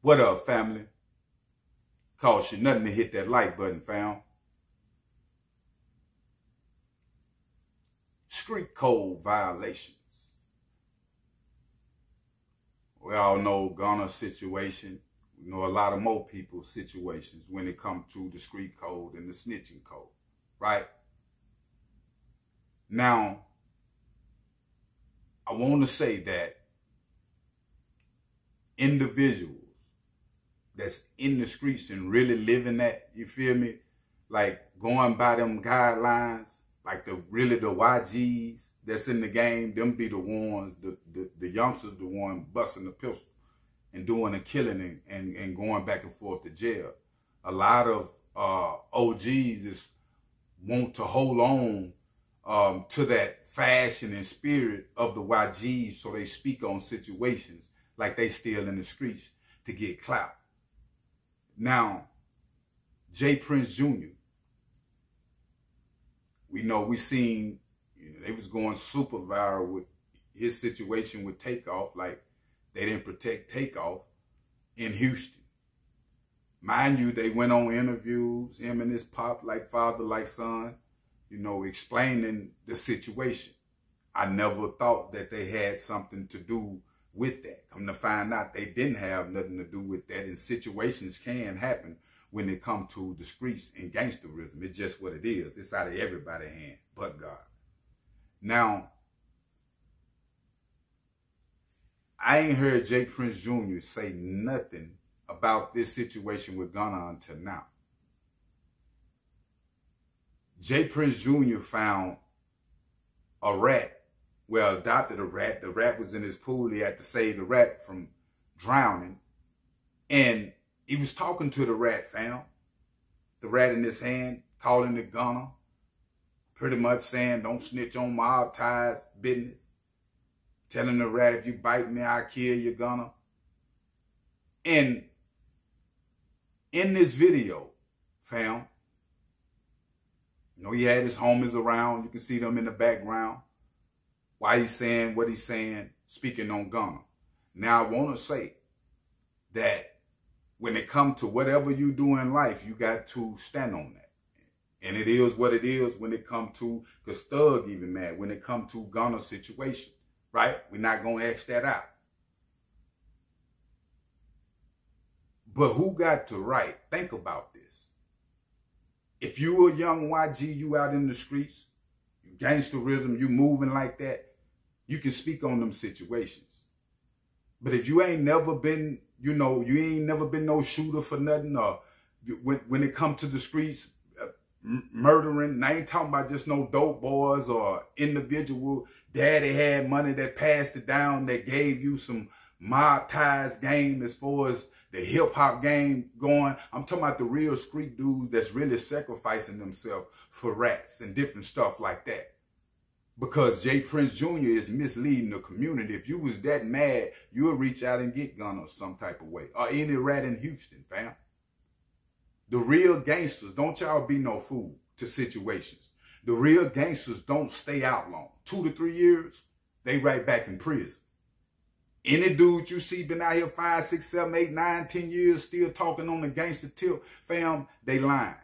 What up, family? Cost you nothing to hit that like button, fam. Street code violations. We all know Gunna's situation. We know a lot of more people's situations when it comes to the street code and the snitching code, right? Now, I want to say that individuals that's in the streets and really living that, you feel me? Like going by them guidelines, like the YGs that's in the game, them be the ones, the youngsters, the one busting the pistol and doing the killing and going back and forth to jail. A lot of OGs just want to hold on to that fashion and spirit of the YGs, so they speak on situations like they still in the streets to get clout. Now, J. Prince Jr., we seen, they was going super viral with his situation with Takeoff, like they didn't protect Takeoff in Houston. Mind you, they went on interviews, him and his pop, like father, like son, explaining the situation. I never thought that they had something to do with that. Come to find out, they didn't have nothing to do with that, and situations can happen when it comes to the streets and gangsterism. It's just what it is. It's out of everybody's hand but God. Now, I ain't heard J. Prince Jr. say nothing about this situation with Gunna until now. J. Prince Jr. found a rat. Well, adopted a rat. The rat was in his pool. He had to save the rat from drowning. And he was talking to the rat, fam. The rat in his hand, calling it Gunna. Pretty much saying, don't snitch on Mobties business. Telling the rat, if you bite me, I'll kill you, Gunna. And in this video, fam, he had his homies around. You can see them in the background. Why he's saying what he's saying, speaking on Gunna. Now, I want to say that when it comes to whatever you do in life, you got to stand on that. And it is what it is when it comes to, because Thug even mad, when it comes to Gunna's situation, right? We're not going to X that out. But who got the right? Think about this. If you a young YG, you out in the streets, gangsterism, you moving like that, you can speak on them situations. But if you ain't never been, you ain't never been no shooter for nothing, or when it comes to the streets, murdering, and I ain't talking about just no dope boys or individual daddy had money that passed it down, that gave you some mob ties game as far as the hip hop game going. I'm talking about the real street dudes that's really sacrificing themselves for rats and different stuff like that. Because J. Prince Jr. is misleading the community. If you was that mad, you would reach out and get Gunna some type of way. Or any rat in Houston, fam. The real gangsters, don't y'all be no fool to situations. The real gangsters don't stay out long. 2 to 3 years, they right back in prison. Any dude you see been out here 5, 6, 7, 8, 9, 10 years still talking on the gangster tip, fam, they lying.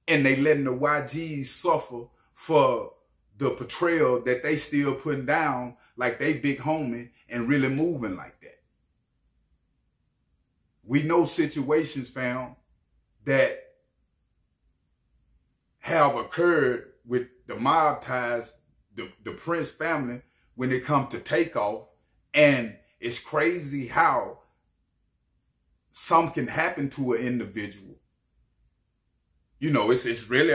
And they letting the YGs suffer for the portrayal that they still putting down like they big homie and really moving like that. We know situations, fam, that have occurred with the mob ties, the Prince family, when it comes to Takeoff. And it's crazy how some can happen to an individual. It's really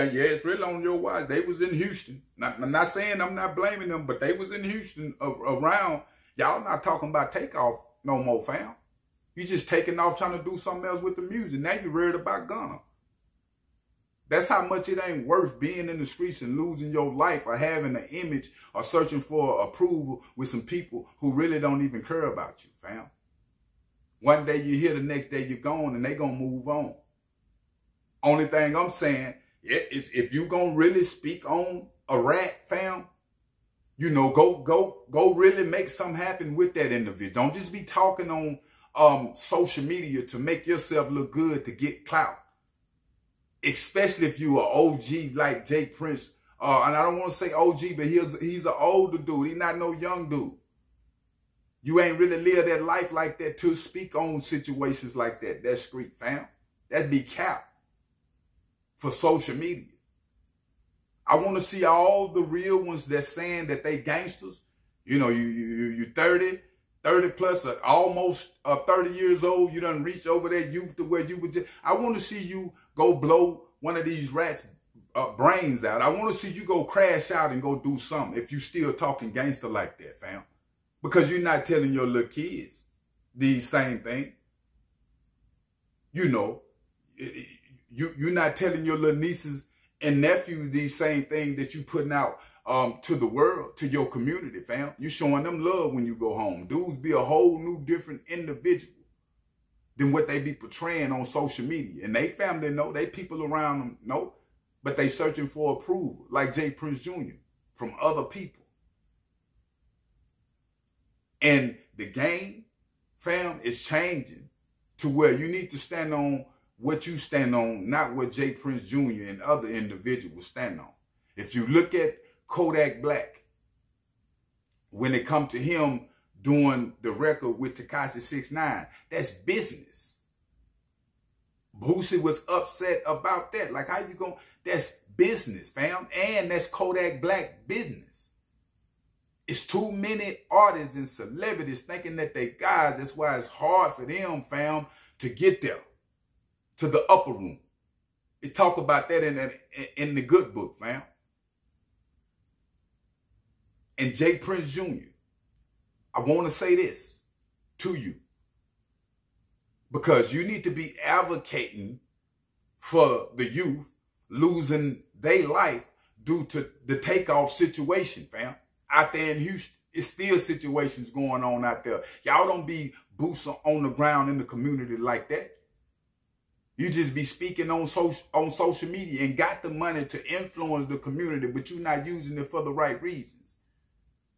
on your watch. They was in Houston. I'm not saying I'm not blaming them, but they was in Houston around. Y'all not talking about Takeoff no more, fam. You just taking off trying to do something else with the music. Now you're worried about Gunna. That's how much it ain't worth being in the streets and losing your life or having an image or searching for approval with some people who really don't even care about you, fam. One day you're here, the next day you're gone, and they gonna move on. Only thing I'm saying, if you gonna really speak on a rat, fam, go really make something happen with that individual. Don't just be talking on social media to make yourself look good to get clout. Especially if you are OG like Jay Prince. And I don't want to say OG, but he's an older dude. He's not no young dude. You ain't really live that life like that to speak on situations like that. That's street, fam. That'd be cap for social media. I want to see all the real ones that's saying that they gangsters. You know, you 30 plus, almost 30 years old. You done reach over that youth to where you would just, I want to see you go blow one of these rats' brains out. I want to see you go crash out and go do something if you still talking gangster like that, fam. Because you're not telling your little kids these same things. You know, you're not telling your little nieces and nephews these same things that you putting out to the world, to your community, fam. You showing them love when you go home. Dudes be a whole new different individual than what they be portraying on social media. And they family know, they people around them know, but they searching for approval, like Jay Prince Jr. from other people. And the game, fam, is changing to where you need to stand on what you stand on, not what Jay Prince Jr. and other individuals stand on. If you look at Kodak Black, when it comes to him doing the record with Tekashi 6ix9ine, that's business. Boosie was upset about that. Like, how you going? That's business, fam. And that's Kodak Black business. It's too many artists and celebrities thinking that they guys. That's why it's hard for them, fam, to get there, to the upper room. It talk about that in the good book, fam. And Jay Prince Jr., I want to say this to you, because you need to be advocating for the youth losing their life due to the takeoff situation, fam. Out there in Houston, it's still situations going on out there. Y'all don't be boots on the ground in the community like that. You just be speaking on social media and got the money to influence the community, but you're not using it for the right reasons.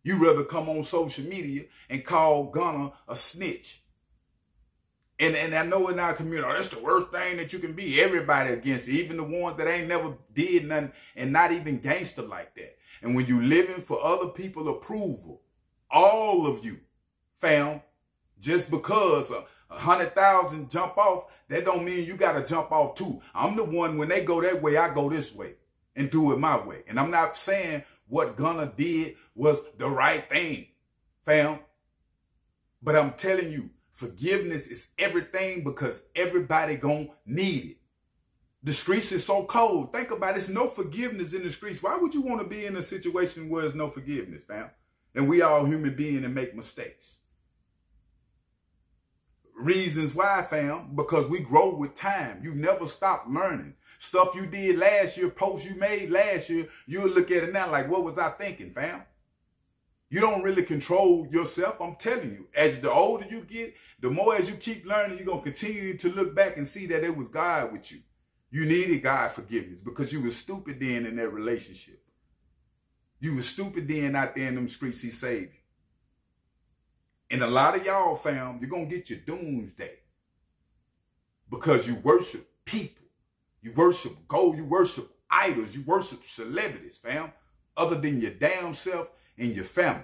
You rather come on social media and call Gunna a snitch. And I know in our community, that's the worst thing that you can be. Everybody against it, even the ones that ain't never did nothing and not even gangster like that. And when you living for other people's approval, all of you, fam, just because 100,000 jump off, that don't mean you got to jump off too. I'm the one, when they go that way, I go this way and do it my way. And I'm not saying what Gunna did was the right thing, fam. But I'm telling you, forgiveness is everything, because everybody gonna need it. The streets is so cold. Think about it. There's no forgiveness in the streets. Why would you want to be in a situation where there's no forgiveness, fam? And we all human beings and make mistakes. Reasons why, fam, because we grow with time. You never stop learning. Stuff you did last year, posts you made last year, you'll look at it now like, what was I thinking, fam? You don't really control yourself. I'm telling you, as the older you get, the more as you keep learning, you're going to continue to look back and see that it was God with you. You needed God's forgiveness because you was stupid then in that relationship. You was stupid then out there in them streets. He saved you. And a lot of y'all, fam, you're going to get your doomsday because you worship people. You worship gold. You worship idols. You worship celebrities, fam, other than your damn self and your family.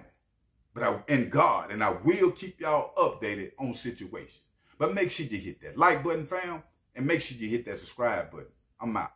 And God. And I will keep y'all updated on situations. But make sure you hit that like button, fam, and make sure you hit that subscribe button. I'm out.